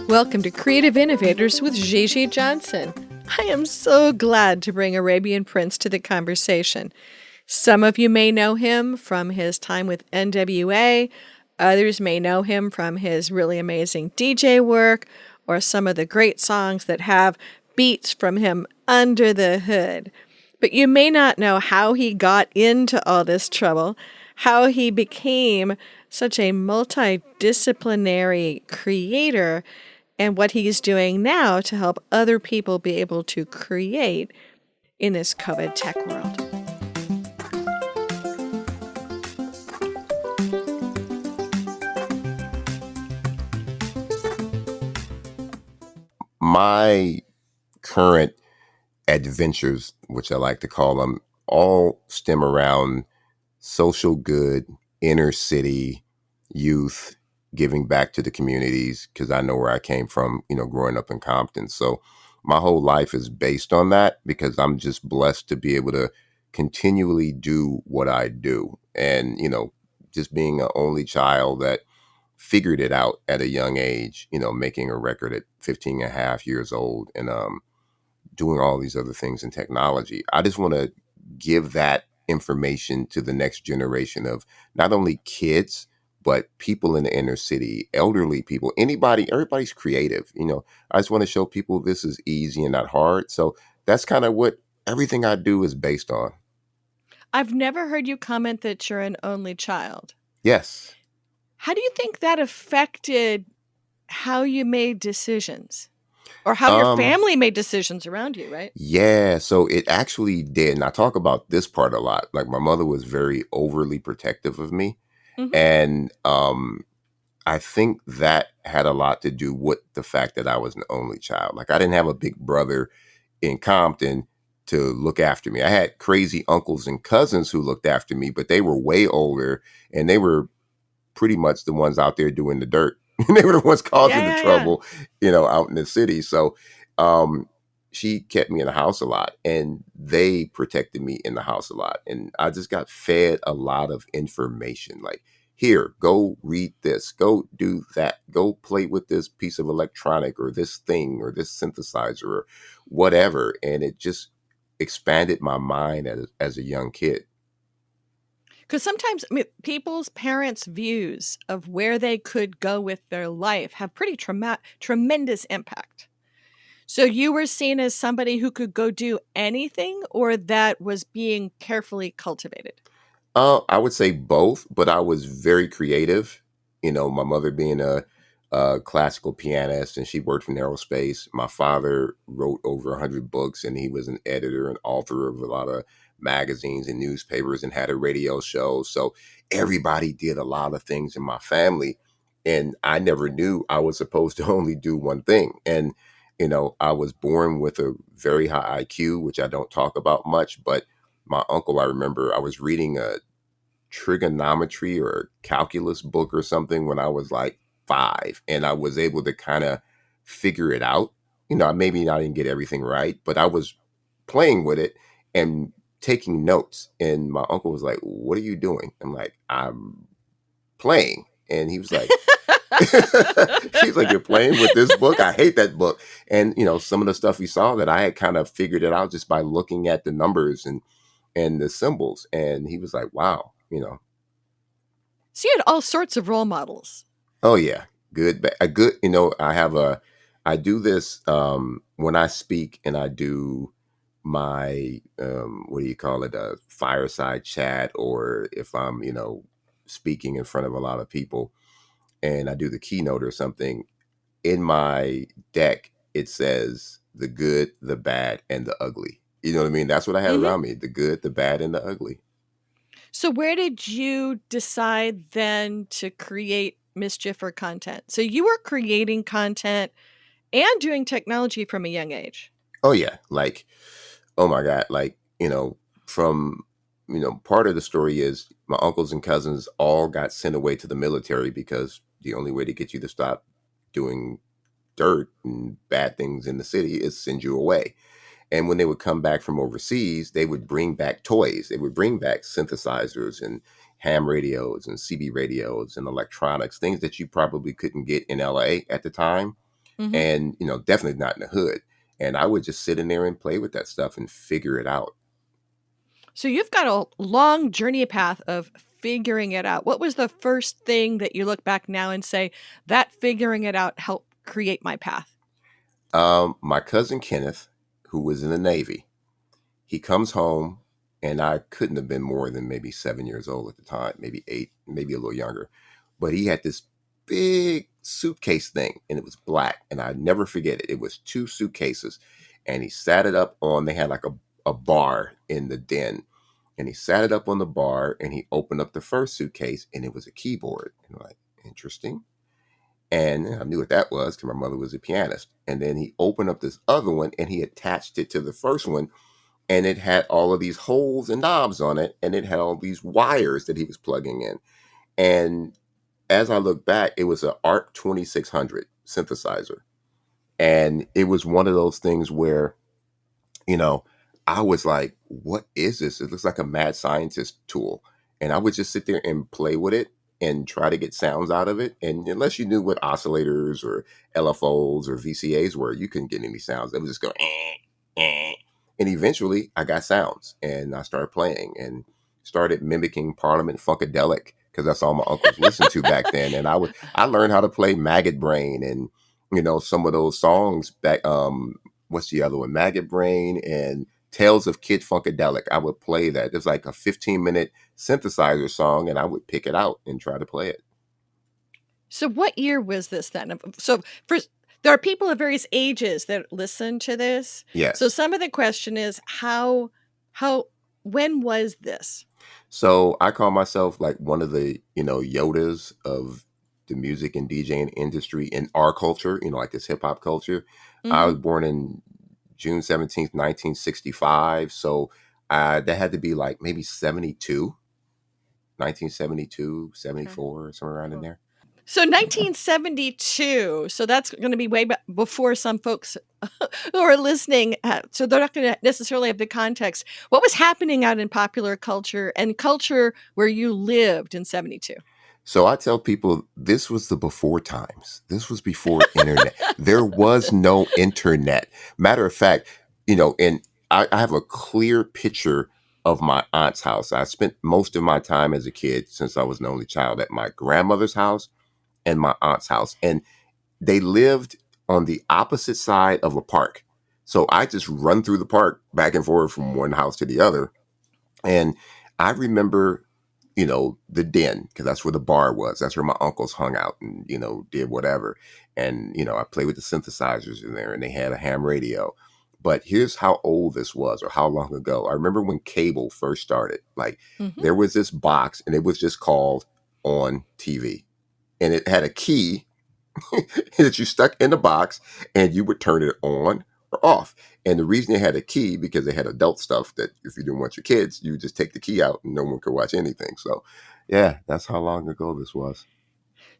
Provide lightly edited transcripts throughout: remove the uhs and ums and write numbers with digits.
Welcome to Creative Innovators with Gigi Johnson. I am so glad to bring Arabian Prince to the conversation. Some of you may know him from his time with N.W.A. Others may know him from his really amazing DJ work or some of the great songs that have beats from him under the hood. But you may not know how he got into all this trouble, how he became such a multidisciplinary creator, and what he's doing now to help other people be able to create in this Covitech world. My current adventures, which I like to call them, all stem around social good, inner city, youth, giving back to the communities, because I know where I came from, growing up in Compton. So my whole life is based on that because I'm just blessed to be able to continually do what I do. And, just being an only child that figured it out at a young age, making a record at 15 and a half years old and doing all these other things in technology. I just want to give that information to the next generation of not only kids, but people in the inner city, elderly people, everybody's creative. I just want to show people this is easy and not hard. So that's kind of what everything I do is based on. I've never heard you comment that you're an only child. Yes. How do you think that affected how you made decisions? Or how your family made decisions around you, right? Yeah, so it actually did. And I talk about this part a lot. Like my mother was very overly protective of me. Mm-hmm. And I think that had a lot to do with the fact that I was an only child. Like I didn't have a big brother in Compton to look after me. I had crazy uncles and cousins who looked after me, but they were way older and they were pretty much the ones out there doing the dirt. They were the ones causing the trouble, out in the city. So she kept me in the house a lot and they protected me in the house a lot. And I just got fed a lot of information like, here, go read this, go do that, go play with this piece of electronic or this thing or this synthesizer or whatever. And it just expanded my mind as a young kid. Because sometimes people's parents' views of where they could go with their life have pretty tremendous impact. So you were seen as somebody who could go do anything, or that was being carefully cultivated? I would say both, but I was very creative. My mother being a classical pianist and she worked in aerospace. My father wrote over 100 books and he was an editor and author of a lot of magazines and newspapers and had a radio show. So everybody did a lot of things in my family. And I never knew I was supposed to only do one thing. And, I was born with a very high IQ, which I don't talk about much, but my uncle, I remember I was reading a trigonometry or calculus book or something when I was like 5, and I was able to kind of figure it out. Maybe I didn't get everything right, but I was playing with it and taking notes. And my uncle was like, "What are you doing?" I'm like, "I'm playing." And he was like, he's like, "You're playing with this book? I hate that book." And some of the stuff he saw that I had kind of figured it out just by looking at the numbers and the symbols. And he was like, "Wow." So you had all sorts of role models. Oh yeah. Good, a good, I do this, when I speak and I do my, what do you call it? A fireside chat, or if I'm, speaking in front of a lot of people and I do the keynote or something in my deck, it says the good, the bad, and the ugly. You know what I mean? That's what I had around me: the good, the bad, and the ugly. So where did you decide then to create mischief or content? So you were creating content and doing technology from a young age. Oh yeah. Like, oh my God. Like, from, part of the story is my uncles and cousins all got sent away to the military because the only way to get you to stop doing dirt and bad things in the city is send you away. And when they would come back from overseas, they would bring back toys. They would bring back synthesizers and ham radios and CB radios and electronics, things that you probably couldn't get in LA at the time. Hmm. and definitely not in the hood. And I would just sit in there and play with that stuff and figure it out. So you've got a long journey path of figuring it out. What was the first thing that you look back now and say, that figuring it out helped create my path? My cousin Kenneth, who was in the Navy, he comes home, and I couldn't have been more than maybe 7 years old at the time, maybe 8, maybe a little younger. But he had this big suitcase thing, and it was black, and I never forget it. It was two suitcases, and he sat it up on. They had like a bar in the den, and he sat it up on the bar, and he opened up the first suitcase, and it was a keyboard. And I'm like, interesting. And I knew what that was because my mother was a pianist. And then he opened up this other one, and he attached it to the first one, and it had all of these holes and knobs on it, and it had all these wires that he was plugging in. And as I look back, it was an ARC 2600 synthesizer, and it was one of those things where you know, I was like, what is this? It looks like a mad scientist tool. And I would just sit there and play with it and try to get sounds out of it. And unless you knew what oscillators or LFOs or VCAs were, you couldn't get any sounds. They would just go, eh. And eventually I got sounds, and I started playing and started mimicking Parliament Funkadelic because that's all my uncles listened to back then. And I learned how to play Maggot Brain and some of those songs back. What's the other one? Maggot Brain and Tales of Kid Funkadelic. I would play that. It's like a 15-minute synthesizer song, and I would pick it out and try to play it. So what year was this then? So there are people of various ages that listen to this. So Yes. some of the question is how when was this? So I call myself like one of the, Yodas of the music and DJing industry in our culture, like this hip hop culture. I Hmm. was born in June 17th, 1965. So that had to be like maybe 72, 1972, Okay. 74, somewhere around in there. So 1972. So that's going to be way before some folks who are listening. So they're not going to necessarily have the context. What was happening out in popular culture and culture where you lived in 72? So I tell people this was the before times. This was before internet. There was no internet. Matter of fact, and I have a clear picture of my aunt's house. I spent most of my time as a kid, since I was an only child, at my grandmother's house and my aunt's house. And they lived on the opposite side of a park. So I just run through the park back and forth from one house to the other. And I remember, the den, because that's where the bar was. That's where my uncles hung out and, did whatever. And, I played with the synthesizers in there, and they had a ham radio. But here's how old this was, or how long ago. I remember when cable first started. Like, Hmm. there was this box, and it was just called On TV. And it had a key that you stuck in the box, and you would turn it on or off. And the reason they had a key, because they had adult stuff that if you didn't want your kids, you would just take the key out and no one could watch anything. So yeah, that's how long ago this was.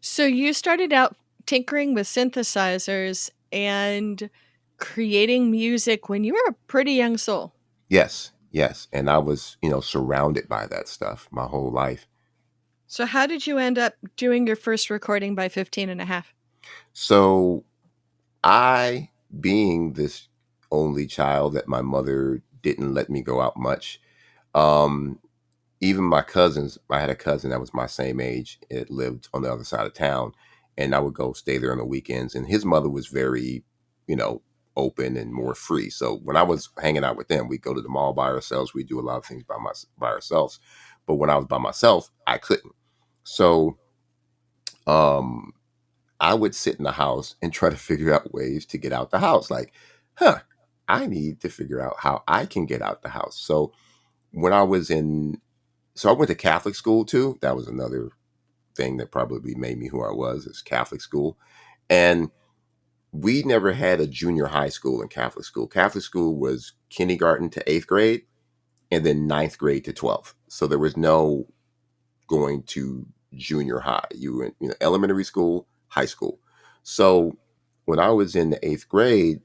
So you started out tinkering with synthesizers and creating music when you were a pretty young soul. Yes, yes. And I was, surrounded by that stuff my whole life. So how did you end up doing your first recording by 15 and a half? So I, being this only child that my mother didn't let me go out much, um, even my cousins, I had a cousin that was my same age. It lived on the other side of town, and I would go stay there on the weekends. And his mother was very, you know, open and more free. So when I was hanging out with them, we'd go to the mall by ourselves. We do a lot of things by ourselves. But when I was by myself, I couldn't. So um, I would sit in the house and try to figure out ways to get out the house. Like, I need to figure out how I can get out the house. So when I was in so I went to Catholic school too. That was another thing that probably made me who I was, is Catholic school. And we never had a junior high school in Catholic school. Catholic school was kindergarten to 8th grade and then ninth grade to 12th. So there was no going to junior high. You went, elementary school, high school. So when I was in the 8th grade,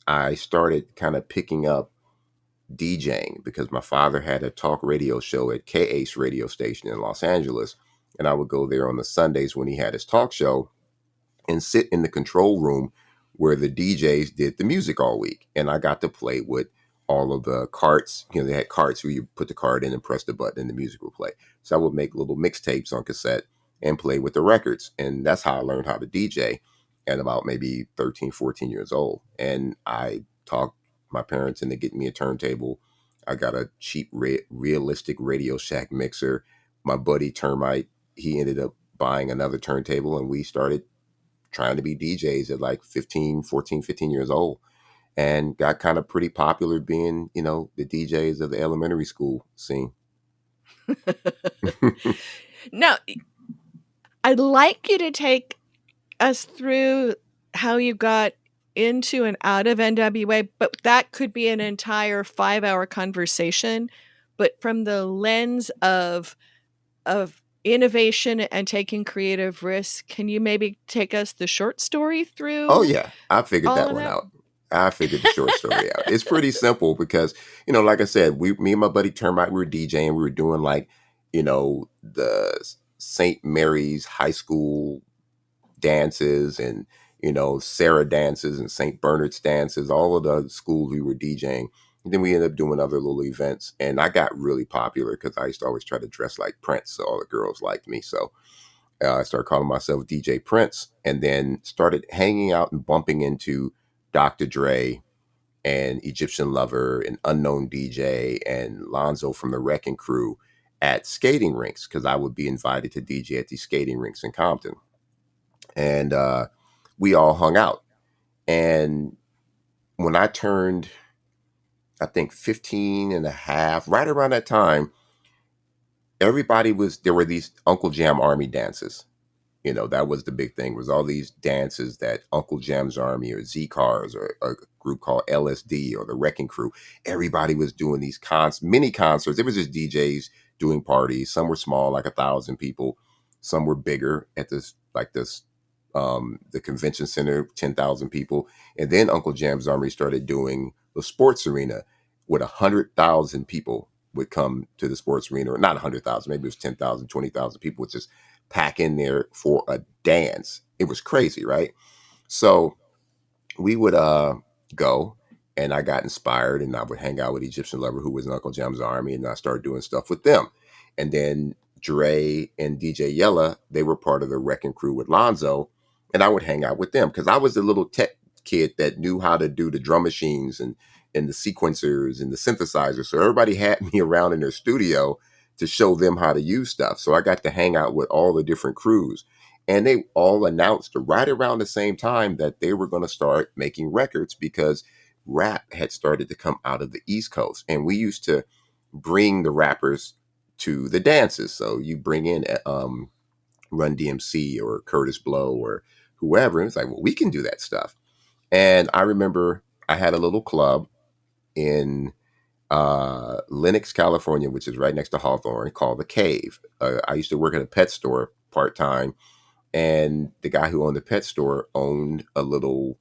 I started kind of picking up DJing because my father had a talk radio show at KACE radio station in Los Angeles. And I would go there on the Sundays when he had his talk show. and sit in the control room where the DJs did the music all week. And I got to play with all of the carts. You know, they had carts where you put the card in and press the button and the music would play. So I would make little mixtapes on cassette and play with the records. And that's how I learned how to DJ at about maybe 13, 14 years old. And I talked my parents into getting me a turntable. I got a cheap, realistic Radio Shack mixer. My buddy Termite, he ended up buying another turntable, and we started trying to be DJs at like 15, 14, 15 years old, and got kind of pretty popular being, the DJs of the elementary school scene. Now, I'd like you to take us through how you got into and out of NWA, but that could be an entire 5-hour conversation. But from the lens of innovation and taking creative risks, can you maybe take us the short story Oh through yeah, I figured all that of one that? out. I figured the short story out. It's pretty simple because, like I said, me and my buddy Termite, we were DJing. We were doing like, the St. Mary's High School dances, and Sarah dances and St. Bernard's dances, all of the schools we were DJing. And then we ended up doing other little events, and I got really popular because I used to always try to dress like Prince, so all the girls liked me. So I started calling myself DJ Prince, and then started hanging out and bumping into Dr. Dre and Egyptian Lover and Unknown DJ and Lonzo from the Wrecking Crew at skating rinks, because I would be invited to DJ at these skating rinks in Compton. And we all hung out. And when I turned, I think 15 and a half, right around that time, there were these Uncle Jam Army dances. That was the big thing, was all these dances that Uncle Jam's Army or Z Cars or a group called LSD or the Wrecking Crew, everybody was doing these mini concerts. It was just DJs doing parties. Some were small, like 1,000 people. Some were bigger at the convention center, 10,000 people. And then Uncle Jam's Army started doing the sports arena with 100,000 people would come to the sports arena, or not 100,000, maybe it was 10,000, 20,000 people would just pack in there for a dance. It was crazy, right? So we would go, and I got inspired, and I would hang out with Egyptian Lover, who was in Uncle Jam's Army, and I started doing stuff with them. And then Dre and DJ Yella, they were part of the Wrecking Crew with Lonzo, and I would hang out with them because I was the little tech kid that knew how to do the drum machines and the sequencers and the synthesizers. So everybody had me around in their studio to show them how to use stuff. So I got to hang out with all the different crews. And they all announced right around the same time that they were going to start making records, because rap had started to come out of the East Coast. And we used to bring the rappers to the dances. So you bring in Run DMC or Curtis Blow or whoever. And it's like, well, we can do that stuff. And I remember I had a little club in Lenox, California, which is right next to Hawthorne, called The Cave. I used to work at a pet store part time, and the guy who owned the pet store owned a little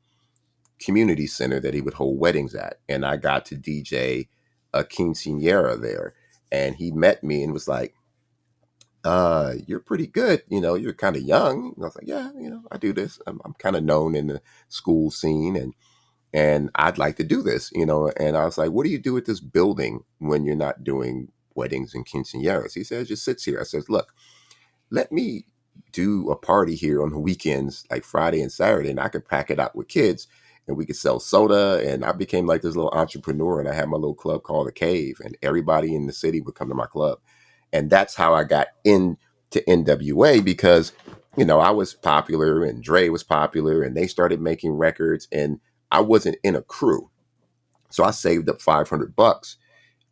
community center that he would hold weddings at. And I got to DJ a quinceanera there. And he met me and was like, you're pretty good. You're kind of young. And I was like, yeah, I do this. I'm kind of known in the school scene, and I'd like to do this. And I was like, what do you do at this building when you're not doing weddings and quinceañeras? He says, just sits here. I says, look, let me do a party here on the weekends, like Friday and Saturday, and I could pack it out with kids, and we could sell soda. And I became like this little entrepreneur, and I had my little club called The Cave, and everybody in the city would come to my club. And that's how I got into NWA, because, I was popular and Dre was popular, and they started making records, and I wasn't in a crew. So I saved up $500,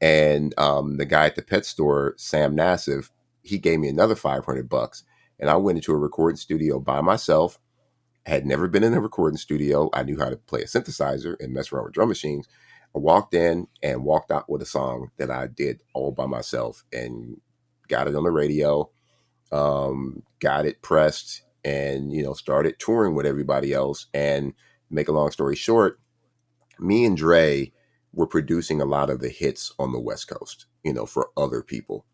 and the guy at the pet store, Sam Nassif, he gave me another $500, and I went into a recording studio by myself. Had never been in a recording studio. I knew how to play a synthesizer and mess around with drum machines. I walked in and walked out with a song that I did all by myself, and got it on the radio, got it pressed, and started touring with everybody else. And make a long story short, me and Dre were producing a lot of the hits on the West Coast, for other people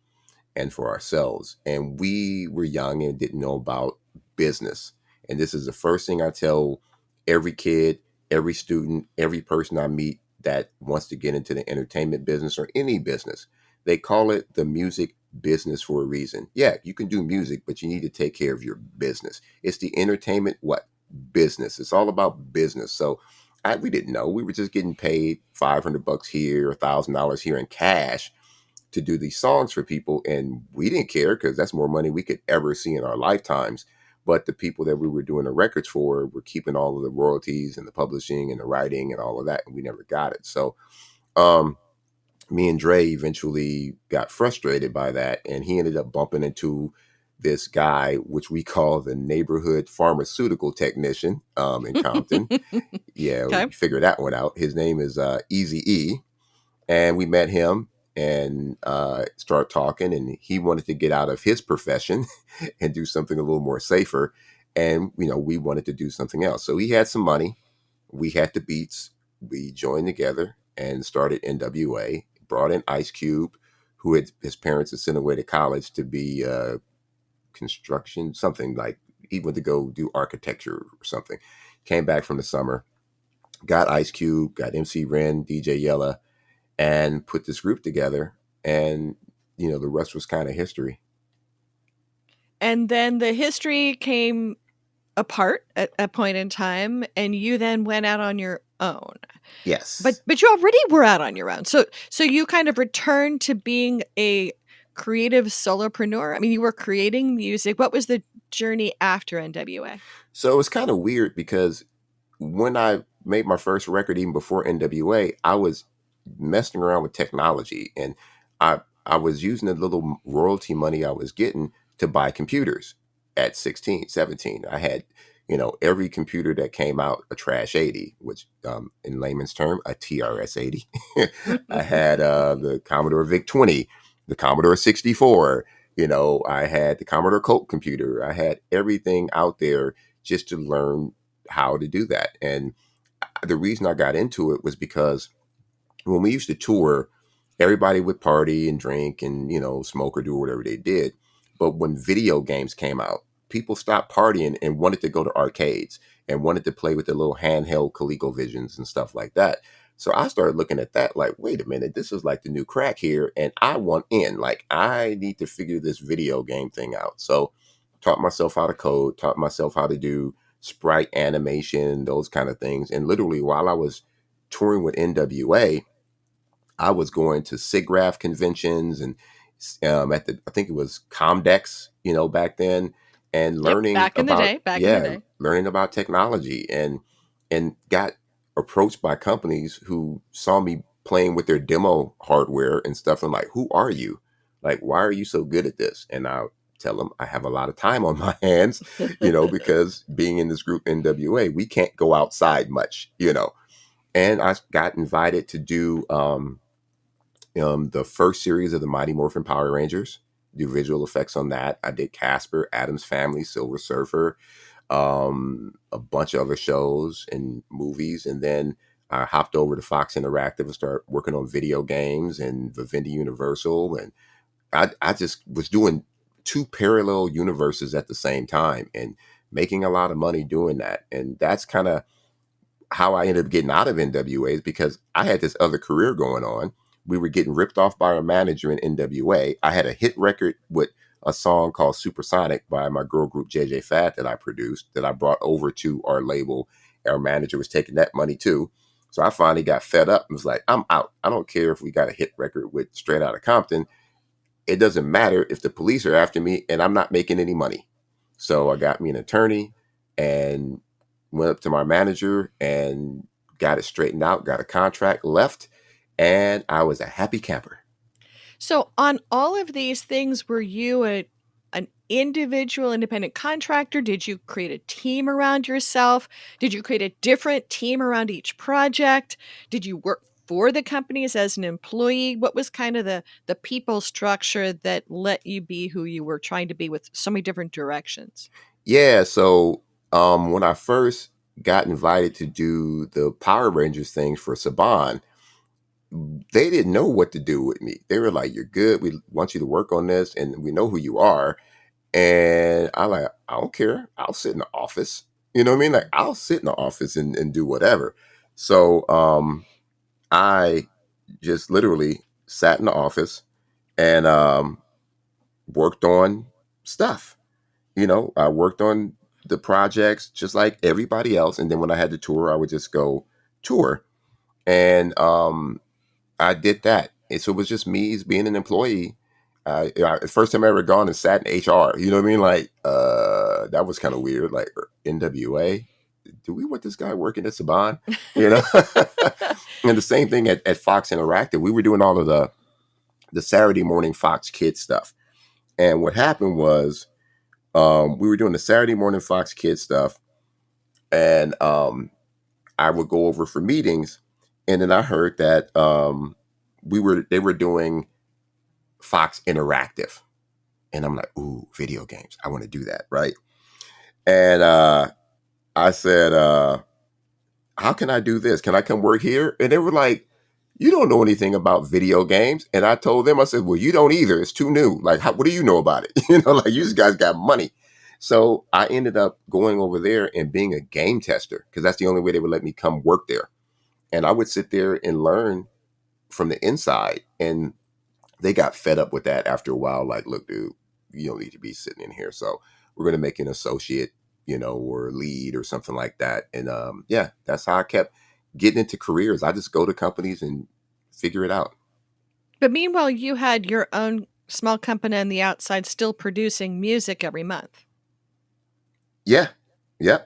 and for ourselves. And we were young and didn't know about business. And this is the first thing I tell every kid, every student, every person I meet that wants to get into the entertainment business or any business. They call it the music business for a reason. Yeah, you can do music, but you need to take care of your business. It's the entertainment what? Business. It's all about business. So we didn't know. We were just getting paid $500 here, $1,000 here in cash to do these songs for people, and we didn't care because that's more money we could ever see in our lifetimes. But the people that we were doing the records for were keeping all of the royalties and the publishing and the writing and all of that, and we never got it. So um, me and Dre eventually got frustrated by that, and he ended up bumping into this guy, which we call the neighborhood pharmaceutical technician in Compton. Yeah, we Okay. figured that one out. His name is Easy E, and we met him and started talking, and he wanted to get out of his profession and do something a little more safer, and we wanted to do something else. So he had some money, we had the beats, we joined together and started N.W.A. Brought in Ice Cube, who had his parents had sent away to college to be construction, something like he went to go do architecture or something. Came back from the summer, got Ice Cube, got MC Ren, DJ Yella, and put this group together. And the rest was kind of history. And then the history came apart at a point in time, and you then went out on your own. Yes. But you already were out on your own. So you kind of returned to being a creative solopreneur. I mean, you were creating music. What was the journey after NWA? So it's kind of weird because when I made my first record, even before NWA, I was messing around with technology, and I was using the little royalty money I was getting to buy computers at 16, 17. I had, every computer that came out, a Trash 80, which in layman's term, a TRS 80. I had the Commodore VIC 20, the Commodore 64. I had the Commodore Colt computer. I had everything out there just to learn how to do that. And the reason I got into it was because when we used to tour, everybody would party and drink and, smoke or do whatever they did. But when video games came out, people stopped partying and wanted to go to arcades and wanted to play with the little handheld ColecoVisions and stuff like that. So I started looking at that like, wait a minute, this is like the new crack here, and I want in. Like, I need to figure this video game thing out. So taught myself how to code, taught myself how to do sprite animation, those kind of things. And literally while I was touring with N.W.A., I was going to SIGGRAPH conventions and I think it was Comdex, back then, and Yep, learning back in the about, day, back in the yeah, day. learning about technology, and got approached by companies who saw me playing with their demo hardware and stuff. And like, who are you? Like, why are you so good at this? And I tell them I have a lot of time on my hands, because being in this group NWA, we can't go outside much. And I got invited to do the first series of the Mighty Morphin Power Rangers, do visual effects on that. I did Casper, Adam's Family, Silver Surfer, a bunch of other shows and movies. And then I hopped over to Fox Interactive and started working on video games and Vivendi Universal. And I just was doing two parallel universes at the same time and making a lot of money doing that. And that's kind of how I ended up getting out of NWA, is because I had this other career going on. We were getting ripped off by our manager in NWA. I had a hit record with a song called Supersonic by my girl group JJ Fat that I produced, that I brought over to our label. Our manager was taking that money too. So I finally got fed up and was like, I'm out. I don't care if we got a hit record with Straight Outta Compton. It doesn't matter if the police are after me and I'm not making any money. So I got me an attorney and went up to my manager and got it straightened out, got a contract, left, and I was a happy camper. So on all of these things, were you an individual independent contractor? Did you create a team around yourself? Did you create a different team around each project? Did you work for the companies as an employee? What was kind of the people structure that let you be who you were trying to be with so many different directions? Yeah, so when I first got invited to do the Power Rangers things for Saban, they didn't know what to do with me. They were like, "You're good. We want you to work on this, and we know who you are." And I like, I don't care. I'll sit in the office. You know what I mean? Like I'll sit in the office and do whatever. So I just literally sat in the office and worked on stuff. I worked on the projects just like everybody else. And then when I had to tour, I would just go tour. And I did that. And so it was just me as being an employee. The first time I ever gone and sat in HR, you know what I mean? Like, that was kind of weird. Like, N.W.A. Do we want this guy working at Saban? You know? And the same thing at Fox Interactive. We were doing all of the Saturday morning Fox Kids stuff. And what happened was, we were doing the Saturday morning Fox Kids stuff. And I would go over for meetings. And then I heard that they were doing Fox Interactive. And I'm like, ooh, video games. I want to do that, right? And I said, how can I do this? Can I come work here? And they were like, you don't know anything about video games. And I told them, I said, well, you don't either. It's too new. Like, what do you know about it? Like you guys got money. So I ended up going over there and being a game tester because that's the only way they would let me come work there. And I would sit there and learn from the inside. And they got fed up with that after a while. Like, look, dude, you don't need to be sitting in here. So we're going to make you an associate, or lead or something like that. And yeah, that's how I kept getting into careers. I just go to companies and figure it out. But meanwhile, you had your own small company on the outside still producing music every month, Yeah. Yeah.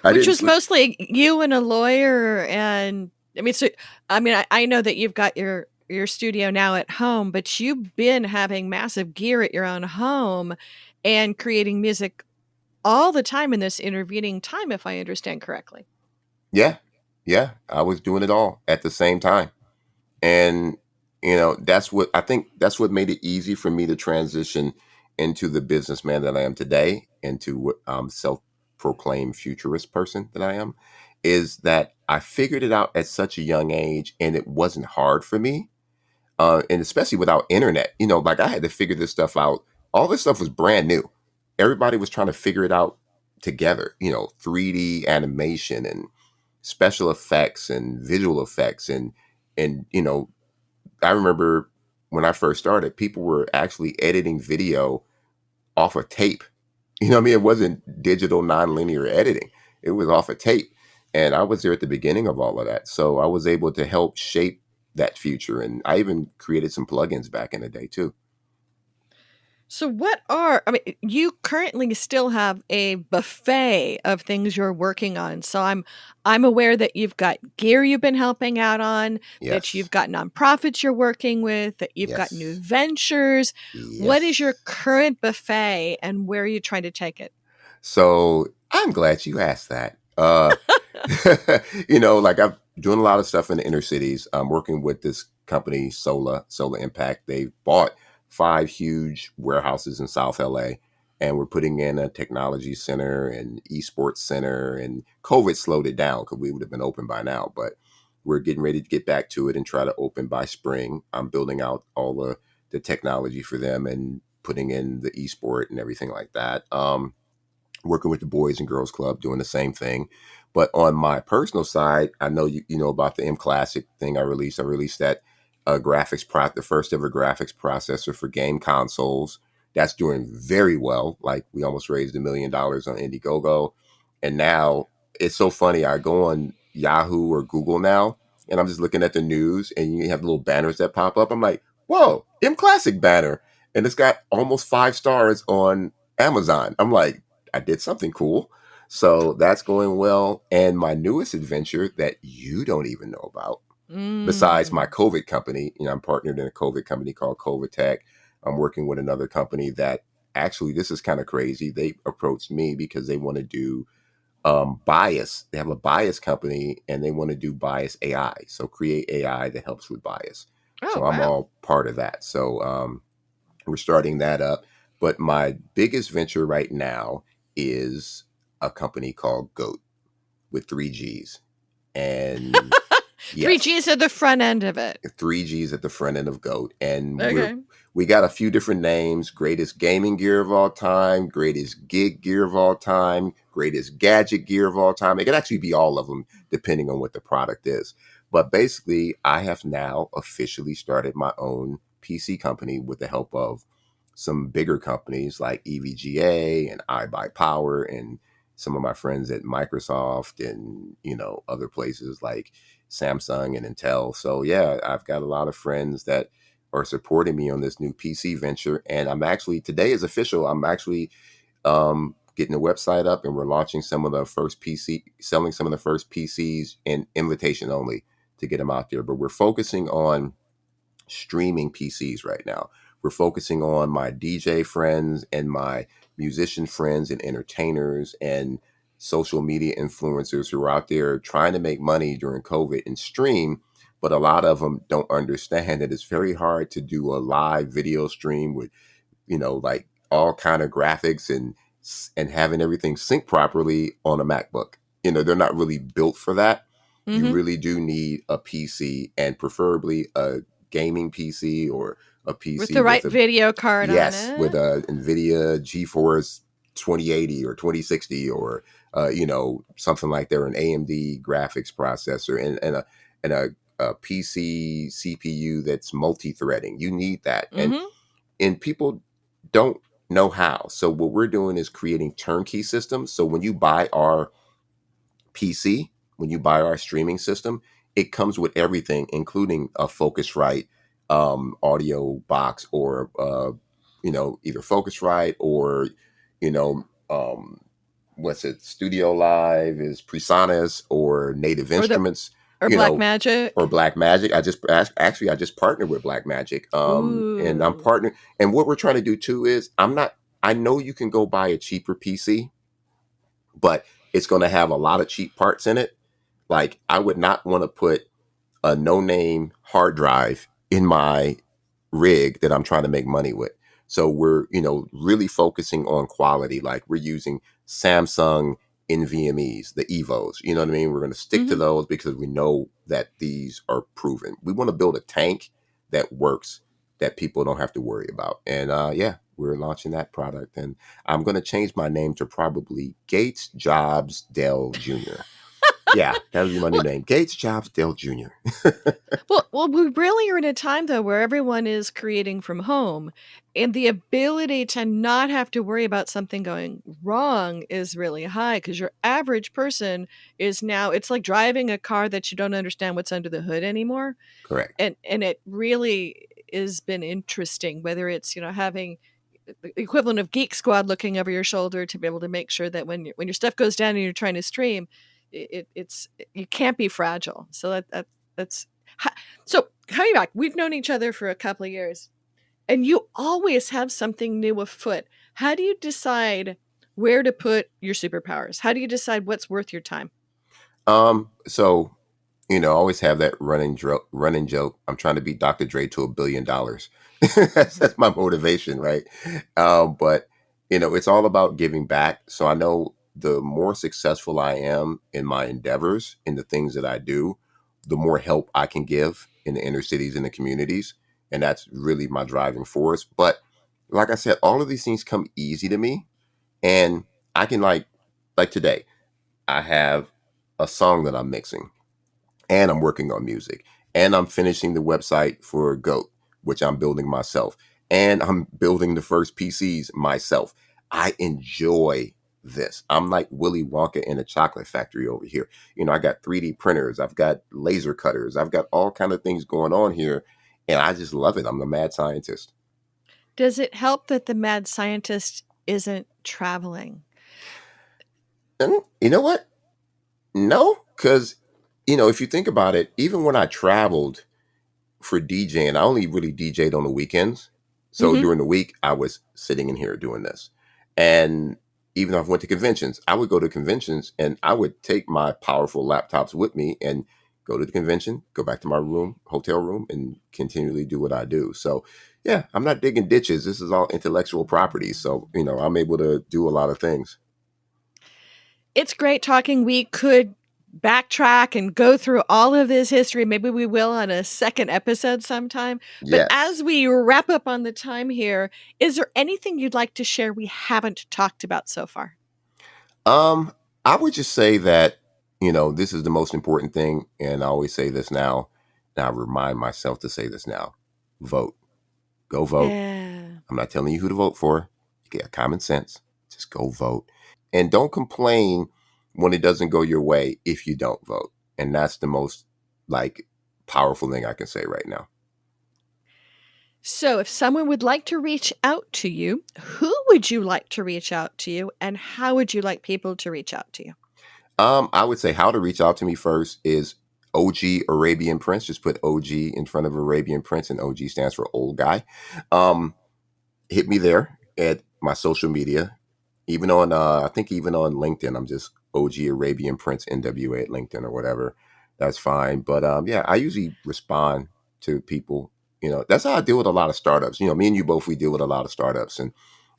I which didn't was sleep. mostly you and a lawyer. And I mean, so I mean, I know that you've got your studio now at home, but you've been having massive gear at your own home and creating music all the time in this intervening time, if I understand correctly. Yeah. Yeah. I was doing it all at the same time. And that's what made it easy for me to transition into the businessman that I am today, into what self-proclaimed futurist person that I am, is that I figured it out at such a young age, and it wasn't hard for me, and especially without internet. Like I had to figure this stuff out. All this stuff was brand new. Everybody was trying to figure it out together. 3D animation and special effects and visual effects and I remember when I first started, people were actually editing video off of tape. You know what I mean? It wasn't digital nonlinear editing. It was off of tape. And I was there at the beginning of all of that. So I was able to help shape that future. And I even created some plugins back in the day too. So I mean, you currently still have a buffet of things you're working on. So I'm aware that you've got gear you've been helping out on, that you've Yes. got nonprofits you're working with, that you've got new Yes. ventures. What is your Yes. current buffet and where are you trying to take it? So I'm glad you asked that. Like I'm doing a lot of stuff in the inner cities. I'm working with this company, Solar Impact. They bought 5 huge warehouses in South LA, and we're putting in a technology center and esports center. And COVID slowed it down because we would have been open by now, but we're getting ready to get back to it and try to open by spring. I'm building out all the technology for them and putting in the esport and everything like that. Working with the Boys and Girls Club, doing the same thing. But on my personal side, I know you know about the M Classic thing I released. I released that the first ever graphics processor for game consoles. That's doing very well. Like we almost raised $1 million on Indiegogo, and now it's so funny. I go on Yahoo or Google now, and I'm just looking at the news, and you have little banners that pop up. I'm like, whoa, M Classic banner, and it's got almost 5 stars on Amazon. I'm like, I did something cool. So that's going well. And my newest adventure that you don't even know about, besides my Mm. COVID company, I'm partnered in a COVID company called Covitech. I'm working with another company that actually, this is kind of crazy. They approached me because they want to do bias. They have a bias company and they want to do bias AI. So create AI that helps with bias. Oh, So I'm wow. all part of that. So we're starting that up. But my biggest venture right now is a company called GOAT with 3 G's. And Three Yes. G's at the front end of it. Three G's at the front end of GOAT, and Okay. we got a few different names: greatest gaming gear of all time, greatest gig gear of all time, greatest gadget gear of all time. It could actually be all of them, depending on what the product is. But basically, I have now officially started my own PC company with the help of some bigger companies like EVGA and iBuyPower and some of my friends at Microsoft and other places like Samsung and Intel. So yeah, I've got a lot of friends that are supporting me on this new PC venture, and I'm actually, today is official. I'm actually getting the website up, and we're launching some of the first PC, selling some of the first PCs in invitation only to get them out there. But we're focusing on streaming PCs right now. We're focusing on my DJ friends and my musician friends and entertainers and social media influencers who are out there trying to make money during COVID and stream. But a lot of them don't understand that it's very hard to do a live video stream with, like all kind of graphics and having everything sync properly on a MacBook. They're not really built for that. You Mm-hmm. really do need a PC, and preferably a gaming PC or a With PC the with right a, video card on yes, with it. a NVIDIA GeForce 2080 or 2060 or something like that, or an AMD graphics processor and a PC CPU that's multi-threading. You need that, Mm-hmm. and people don't know how. So what we're doing is creating turnkey systems. So when you buy our PC, when you buy our streaming system, it comes with everything, including a Focusrite audio box, or either Focusrite or you know um, what's it? Studio Live is Presonus or Native Or the Instruments, or you Black know, or Magic. Black Magic. I just partnered with Black Magic, and I'm Ooh. partnering. And what we're trying to do too is, I'm not. I know you can go buy a cheaper PC, but it's going to have a lot of cheap parts in it. Like, I would not want to put a no name hard drive in my rig that I'm trying to make money with. So we're, really focusing on quality. Like, we're using Samsung NVMEs, the Evos. You know what I mean? We're going to stick to Mm-hmm. those because we know that these are proven. We want to build a tank that works, that people don't have to worry about. And yeah, we're launching that product. And I'm going to change my name to probably Gates Jobs Dell Jr. Yeah, that would be my new Well, name, Gates Jobs Dell Jr. we really are in a time though where everyone is creating from home, and the ability to not have to worry about something going wrong is really high because your average person is now, it's like driving a car that you don't understand what's under the hood anymore. Correct. And it really has been interesting, whether it's having the equivalent of Geek Squad looking over your shoulder to be able to make sure that when your stuff goes down and you're trying to stream, it's you can't be fragile. So that's so coming back. We've known each other for a couple of years, and you always have something new afoot. How do you decide where to put your superpowers? How do you decide what's worth your time? So I always have that running joke. I'm trying to beat Dr. Dre to $1 billion. That's my motivation, right? But it's all about giving back. So I know the more successful I am in my endeavors, in the things that I do, the more help I can give in the inner cities and the communities, and that's really my driving force. But like I said, all of these things come easy to me, and I can, like today, I have a song that I'm mixing, and I'm working on music, and I'm finishing the website for GOAT, which I'm building myself, and I'm building the first PCs myself. I enjoy this. I'm like Willy Wonka in a chocolate factory over here. I got 3D printers, I've got laser cutters, I've got all kind of things going on here, and I just love it. I'm the mad scientist. Does it help that the mad scientist isn't traveling? And you know what? No, because if you think about it, even when I traveled for DJing, I only really DJed on the weekends. So Mm-hmm. during the week, I was sitting in here doing this. And even if I went to conventions, I would go to conventions and I would take my powerful laptops with me and go to the convention, go back to my room, hotel room, and continually do what I do. So yeah, I'm not digging ditches. This is all intellectual property. So, I'm able to do a lot of things. It's great talking. We could backtrack and go through all of this history. Maybe we will on a second episode sometime. But Yes. as we wrap up on the time here, is there anything you'd like to share we haven't talked about so far? Um, I would just say that, this is the most important thing. And I always say this now, and I remind myself to say this now. Vote. Go vote. Yeah. I'm not telling you who to vote for. You get common sense. Just go vote. And don't complain when it doesn't go your way if you don't vote. And that's the most like powerful thing I can say right now. So if someone would like to reach out to you, who would you like to reach out to you, and how would you like people to reach out to you? I would say how to reach out to me first is OG Arabian Prince. Just put OG in front of Arabian Prince, and OG stands for old guy. Um, Hit me there at my social media. Even on, I think even on LinkedIn, I'm just OG Arabian Prince N.W.A. at LinkedIn or whatever. That's fine. But yeah, I usually respond to people. That's how I deal with a lot of startups. Me and you both, we deal with a lot of startups, and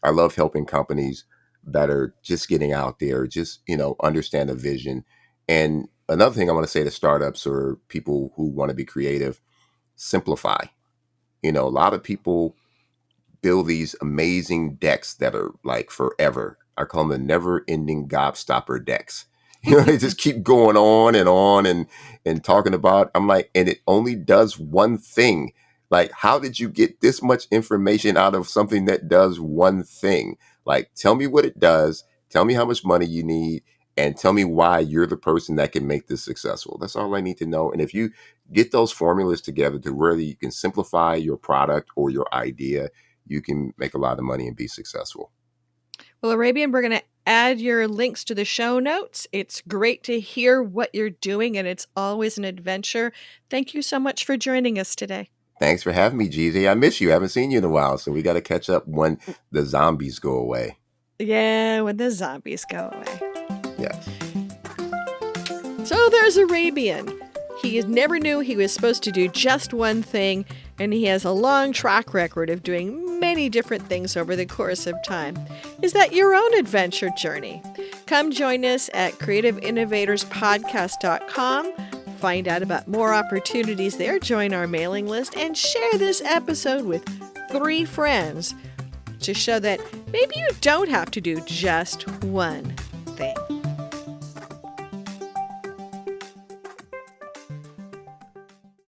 I love helping companies that are just getting out there, just understand a vision. And another thing I want to say to startups or people who want to be creative: simplify. A lot of people build these amazing decks that are like forever. I call them the never ending gobstopper decks. They just keep going on and talking about, I'm like, and it only does one thing. Like, how did you get this much information out of something that does one thing? Like, tell me what it does, tell me how much money you need, and tell me why you're the person that can make this successful. That's all I need to know. And if you get those formulas together to where you can simplify your product or your idea, you can make a lot of money and be successful. Well, Arabian, we're going to add your links to the show notes. It's great to hear what you're doing, and it's always an adventure. Thank you so much for joining us today. Thanks for having me, Gigi. I miss you. I haven't seen you in a while, so we got to catch up when the zombies go away. Yeah, when the zombies go away. Yes. So there's Arabian. He never knew he was supposed to do just one thing, and he has a long track record of doing many different things over the course of time. Is that your own adventure journey? Come join us at creativeinnovatorspodcast.com. Find out about more opportunities there, join our mailing list, and share this episode with 3 friends to show that maybe you don't have to do just one thing.